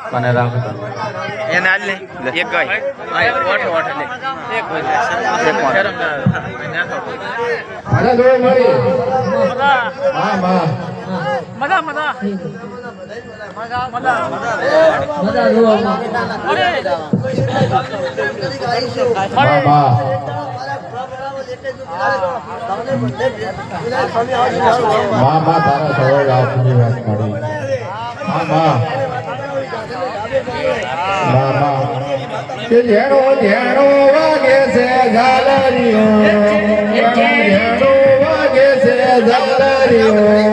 કને રાખ એને આલ લે એક ગાય ઓઠો ઓઠો લે એક શરમ ના આલા દો મળી મજા હા માં મજા મજા મજા મજા જોવા માં માં તારા સવાલ આપની વાત કરી હા માં માં કે જેણો જેણો વાગે છે ઝાલરીઓ જેણો વાગે છે ઝાલરીઓ